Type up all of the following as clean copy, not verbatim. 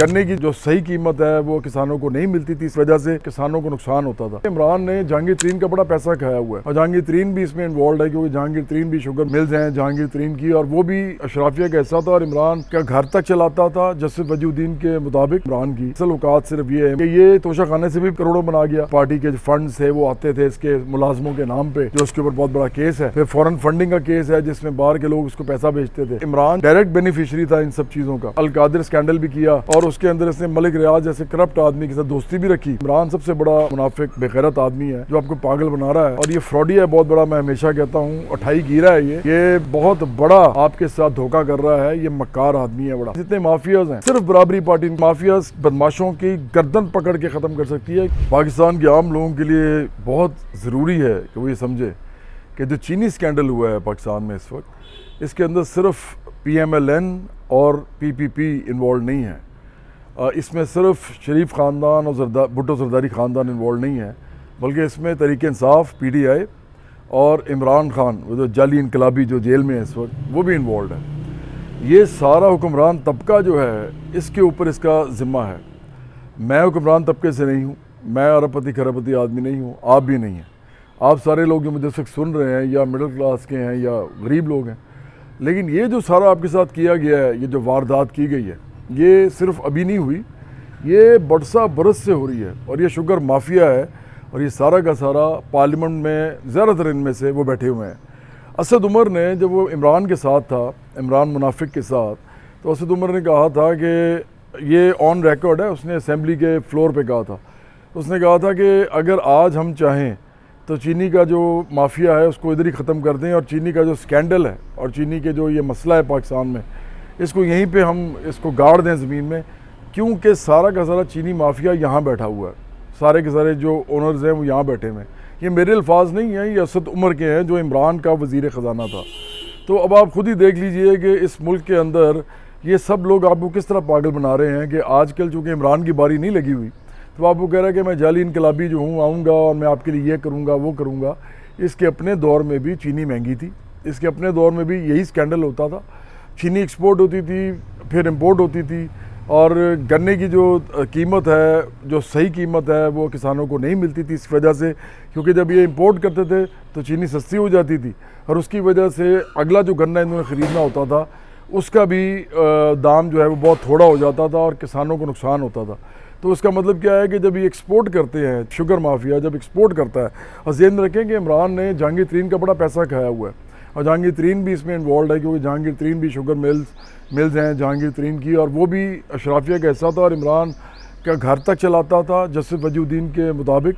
गन्ने की जो सही कीमत है वो किसानों को नहीं मिलती थी, इस वजह से किसानों को नुकसान होता था। इमरान ने जहांगीर तरीन का बड़ा पैसा खाया हुआ है और जहांगीर तरीन भी इसमें इन्वॉल्व है, क्योंकि जहांगीर तरीन भी शुगर मिल्स हैं जहांगीर तरीन की, और वो भी अशराफिया का हिस्सा था और इमरान का घर तक चलाता था। जस्टिस वजूद्दीन के मुताबिक इमरान की असल औकात सिर्फ ये है कि ये तोशा खाने से भी करोड़ों बना गया। पार्टी के जो फंड्स थे वो आते थे इसके मुलाजमों के नाम पे, जो उसके ऊपर बहुत बड़ा केस है। फिर फॉरेन फंडिंग का केस है जिसमें बाहर के लोग उसको पैसा भेजते थे। इमरान डायरेक्ट बेनिफिशियरी था इन सब चीजों का। अल कादिर स्कैंडल भी किया और उसके अंदर इसने मलिक रियाज जैसे करप्ट आदमी के साथ दोस्ती भी रखी। इमरान सबसे बड़ा मुनाफिक बेगैरत आदमी है जो आपको पागल बना रहा है, और ये फ्रॉडी है बहुत बड़ा। मैं हमेशा कहता हूँ अठाई गिरा है ये बहुत बड़ा आपके साथ धोखा कर रहा है। ये मक्कार आदमी है बड़ा। जितने माफियाज हैं सिर्फ बराबरी पार्टी माफियाज बदमाशों की गर्दन पकड़ के खत्म कर सकती है। पाकिस्तान के आम लोगों के लिए बहुत जरूरी है कि वो ये समझे कि जो चीनी स्कैंडल हुआ है पाकिस्तान में इस वक्त, इसके अंदर सिर्फ PMLN और PPP इन्वॉल्व नहीं है। इसमें सिर्फ शरीफ ख़ानदान और भुट्टो जरदारी ख़ानदान इन्वॉल्व नहीं है, बल्कि इसमें तहरीक इंसाफ PTI और इमरान खान वो जो जाली इनकलाबी जो जेल में है इस वक्त, वो भी इन्वॉल्व है। ये सारा हुक्मरान तबका जो है इसके ऊपर इसका ज़िम्मा है। मैं हुक्मरान तबके से नहीं हूँ, मैं अरबपति खरबपति आदमी नहीं हूँ, आप भी नहीं हैं। आप सारे लोग जो मुझे इस वक्त सुन रहे हैं या मिडिल क्लास के हैं या गरीब लोग हैं, लेकिन ये जो सारा आपके साथ किया गया है, ये जो वारदात की गई है, ये सिर्फ अभी नहीं हुई, ये बरसा बरस से हो रही है। और ये शुगर माफिया है और ये सारा का सारा पार्लियामेंट में ज़्यादातर इनमें से वो बैठे हुए हैं। असद उमर ने जब वो इमरान के साथ था, इमरान मुनाफिक के साथ, तो असद उमर ने कहा था कि ये ऑन रिकॉर्ड है, उसने असेंबली के फ्लोर पे कहा था, उसने कहा था कि अगर आज हम चाहें तो चीनी का जो माफिया है उसको इधर ही ख़त्म कर दें, और चीनी का जो स्कैंडल है और चीनी के जो ये मसला है पाकिस्तान में, इसको यहीं पे हम इसको गाड़ दें ज़मीन में, क्योंकि सारा का सारा चीनी माफिया यहाँ बैठा हुआ है। सारे के सारे जो ओनर्स हैं वो यहाँ बैठे हुए हैं। ये मेरे अल्फाज नहीं हैं, ये असद उमर के हैं जो इमरान का वज़ीर ख़जाना था। तो अब आप खुद ही देख लीजिए कि इस मुल्क के अंदर ये सब लोग आपको किस तरह पागल बना रहे हैं कि आजकल चूँकि इमरान की बारी नहीं लगी हुई, तो आपको कह रहा है कि मैं जाली इनकलाबी जो हूँ आऊँगा और मैं आपके लिए ये करूँगा वो करूँगा। इसके अपने दौर में भी चीनी महंगी थी, इसके अपने दौर में भी यही स्कैंडल होता था। चीनी एक्सपोर्ट होती थी, फिर इंपोर्ट होती थी, और गन्ने की जो कीमत है, जो सही कीमत है, वो किसानों को नहीं मिलती थी, इस वजह से क्योंकि जब ये इंपोर्ट करते थे तो चीनी सस्ती हो जाती थी, और उसकी वजह से अगला जो गन्ना इन्होंने ख़रीदना होता था उसका भी दाम जो है वो बहुत थोड़ा हो जाता था और किसानों को नुकसान होता था। तो उसका मतलब क्या है कि जब ये एक्सपोर्ट करते हैं, शुगर माफिया जब एक्सपोर्ट करता है, और ज़हन में रखें कि इमरान ने जहांगीर तरीन का बड़ा पैसा खाया हुआ है और जहांगीर तरीन भी इसमें इन्वॉल्व है, क्योंकि जहांगीर तरीन भी शुगर मिल्स हैं जहांगीर तरीन की, और वो भी अशराफिया का हिस्सा था और इमरान का घर तक चलाता था जस्टिस वजूद्दीन के मुताबिक।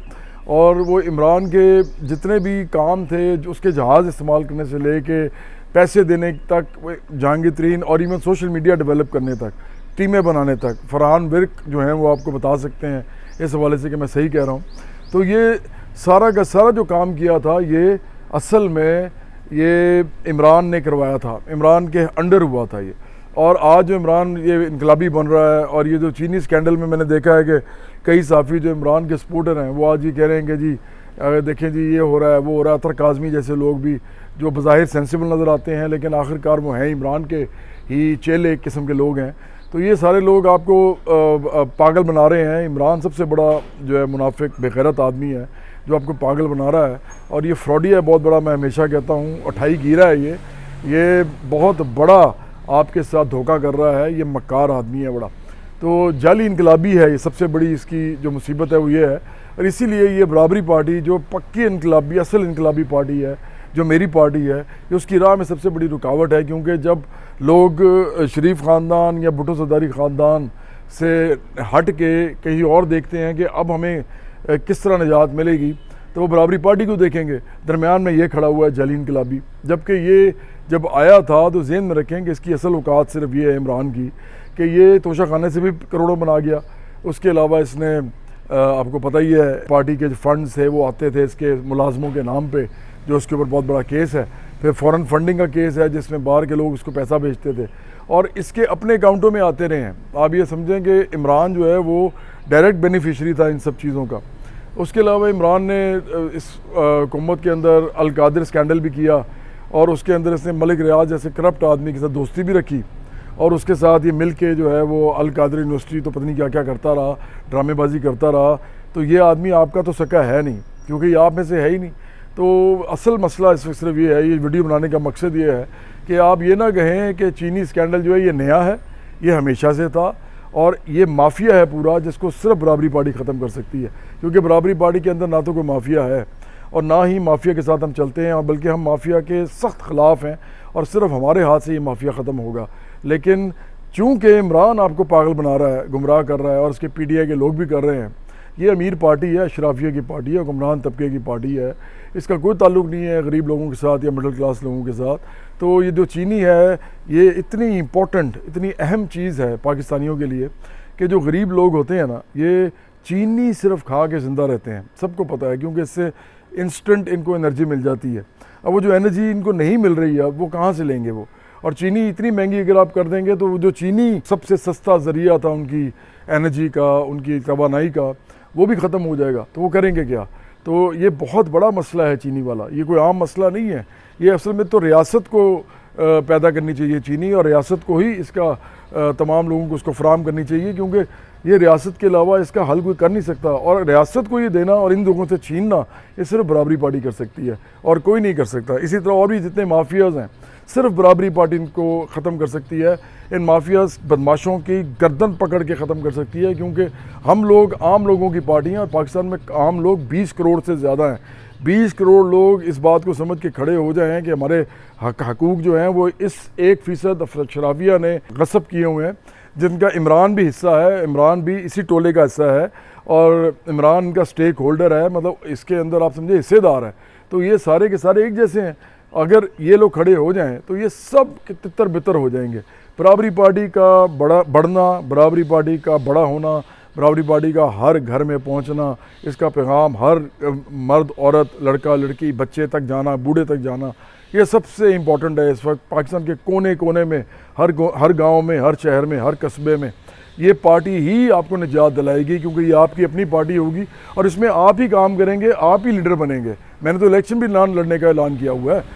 और वो इमरान के जितने भी काम थे, जो उसके जहाज़ इस्तेमाल करने से ले के पैसे देने तक जहांगीर तरीन, और इवन सोशल मीडिया डेवलप करने तक, टीमें बनाने तक, फरहान विर्क जो हैं वो आपको बता सकते हैं इस हवाले से कि मैं सही कह रहा हूँ। तो ये सारा का सारा जो काम किया था ये असल में ये इमरान ने करवाया था, इमरान के अंडर हुआ था ये। और आज जो इमरान ये इनकलाबी बन रहा है, और ये जो चीनी स्कैंडल में मैंने देखा है कि कई साफ़ी जो इमरान के सपोर्टर हैं वो आज ये कह रहे हैं कि जी देखें जी ये हो रहा है वो हो रहा है। अतर काज़मी जैसे लोग भी जो बज़ाहिर सेंसिबल नज़र आते हैं, लेकिन आखिरकार वो हैं इमरान के ही चेले एक किस्म के लोग हैं। तो ये सारे लोग आपको पागल बना रहे हैं। इमरान सबसे बड़ा जो है मुनाफिक बेगैरत आदमी है जो आपको पागल बना रहा है, और ये फ्रॉडी है बहुत बड़ा। मैं हमेशा कहता हूँ अठाई गिरा है ये बहुत बड़ा आपके साथ धोखा कर रहा है। ये मक्कार आदमी है बड़ा। तो जाली इनकलाबी है, ये सबसे बड़ी इसकी जो मुसीबत है वो ये है। और इसीलिए ये बराबरी पार्टी जो पक्की इनकलाबी असल इनकलाबी पार्टी है, जो मेरी पार्टी है, ये उसकी राह में सबसे बड़ी रुकावट है। क्योंकि जब लोग शरीफ ख़ानदान या भुट्टो जरदारी ख़ानदान से हट के कहीं और देखते हैं कि अब हमें किस तरह निजात मिलेगी, तो वो बराबरी पार्टी को देखेंगे। दरमियान में ये खड़ा हुआ है जाली इनकलाबी। जबकि ये जब आया था तो ज़हन में रखें कि इसकी असल औकात सिर्फ ये है इमरान की कि ये तोशा खाने से भी करोड़ों बना गया। उसके अलावा इसने आपको पता ही है पार्टी के जो फंड्स थे वो आते थे इसके मुलाजमों के नाम पे, जो उसके ऊपर बहुत बड़ा केस है। फिर फॉरेन फंडिंग का केस है जिसमें बाहर के लोग उसको पैसा भेजते थे और इसके अपने अकाउंटों में आते रहे हैं। आप ये समझें कि इमरान जो है वो डायरेक्ट बेनिफिशरी था इन सब चीज़ों का। उसके अलावा इमरान ने इस हुकूमत के अंदर अल कादिर स्कैंडल भी किया और उसके अंदर इसने मलिक रियाज जैसे करप्ट आदमी के साथ दोस्ती भी रखी اور اس کے ساتھ یہ مل کے جو ہے وہ القادری یونیورسٹی تو پتہ نہیں کیا کیا کرتا رہا، ڈرامے بازی کرتا رہا. تو یہ آدمی آپ کا تو سکا ہے نہیں، کیونکہ یہ آپ میں سے ہے ہی نہیں. تو اصل مسئلہ اس وقت صرف یہ ہے، یہ ویڈیو بنانے کا مقصد یہ ہے کہ آپ یہ نہ کہیں کہ چینی اسکینڈل جو ہے یہ نیا ہے، یہ ہمیشہ سے تھا اور یہ مافیا ہے پورا، جس کو صرف برابری پارٹی ختم کر سکتی ہے. کیونکہ برابری پارٹی کے اندر نہ تو کوئی مافیا ہے اور نہ ہی مافیا کے ساتھ ہم چلتے ہیں، اور بلکہ ہم مافیا کے سخت خلاف ہیں اور صرف ہمارے ہاتھ سے یہ مافیا ختم ہوگا. لیکن چونکہ عمران آپ کو پاگل بنا رہا ہے، گمراہ کر رہا ہے، اور اس کے پی ٹی آئی کے لوگ بھی کر رہے ہیں. یہ امیر پارٹی ہے، اشرافیہ کی پارٹی ہے، حکمران طبقے کی پارٹی ہے. اس کا کوئی تعلق نہیں ہے غریب لوگوں کے ساتھ یا مڈل کلاس لوگوں کے ساتھ. تو یہ جو چینی ہے یہ اتنی امپورٹنٹ، اتنی اہم چیز ہے پاکستانیوں کے لیے کہ جو غریب لوگ ہوتے ہیں نا، یہ چینی صرف کھا کے زندہ رہتے ہیں. سب کو پتہ ہے، کیونکہ اس سے انسٹنٹ ان کو انرجی مل جاتی ہے. اب وہ جو انرجی ان کو نہیں مل رہی ہے اب وہ کہاں سے لیں گے وہ؟ اور چینی اتنی مہنگی اگر آپ کر دیں گے تو جو چینی سب سے سستا ذریعہ تھا ان کی انرجی کا، ان کی توانائی کا، وہ بھی ختم ہو جائے گا. تو وہ کریں گے کیا؟ تو یہ بہت بڑا مسئلہ ہے چینی والا، یہ کوئی عام مسئلہ نہیں ہے. یہ اصل میں تو ریاست کو پیدا کرنی چاہیے چینی، اور ریاست کو ہی اس کا تمام لوگوں کو اس کو فراہم کرنی چاہیے، کیونکہ یہ ریاست کے علاوہ اس کا حل کوئی کر نہیں سکتا. اور ریاست کو یہ دینا اور ان لوگوں سے چھیننا یہ صرف برابری پارٹی کر سکتی ہے اور کوئی نہیں کر سکتا. اسی طرح اور بھی جتنے مافیاز ہیں صرف برابری پارٹی ان کو ختم کر سکتی ہے. ان مافیاز بدماشوں کی گردن پکڑ کے ختم کر سکتی ہے، کیونکہ ہم لوگ عام لوگوں کی پارٹی ہیں اور پاکستان میں عام لوگ 20 کروڑ سے زیادہ ہیں. 20 کروڑ لوگ اس بات کو سمجھ کے کھڑے ہو جائیں کہ ہمارے حقوق جو ہیں وہ اس 1% اشرافیہ نے غصب کیے ہوئے ہیں، جن کا عمران بھی حصہ ہے. عمران بھی اسی ٹولے کا حصہ ہے اور عمران کا سٹیک ہولڈر ہے، مطلب اس کے اندر آپ سمجھے حصے دار ہے. تو یہ سارے کے سارے ایک جیسے ہیں. اگر یہ لوگ کھڑے ہو جائیں تو یہ سب تتر بتر ہو جائیں گے. برابری پارٹی کا بڑھنا، برابری پارٹی کا بڑا ہونا، برابری پارٹی کا ہر گھر میں پہنچنا، اس کا پیغام ہر مرد، عورت، لڑکا، لڑکی، بچے تک جانا، بوڑھے تک جانا، یہ سب سے امپورٹنٹ ہے اس وقت پاکستان کے کونے کونے میں، ہر گاؤں میں، ہر شہر میں، ہر قصبے میں. یہ پارٹی ہی آپ کو نجات دلائے گی، کیونکہ یہ آپ کی اپنی پارٹی ہوگی اور اس میں آپ ہی کام کریں گے، آپ ہی لیڈر بنیں گے. میں نے تو الیکشن بھی لڑنے کا اعلان کیا ہوا ہے.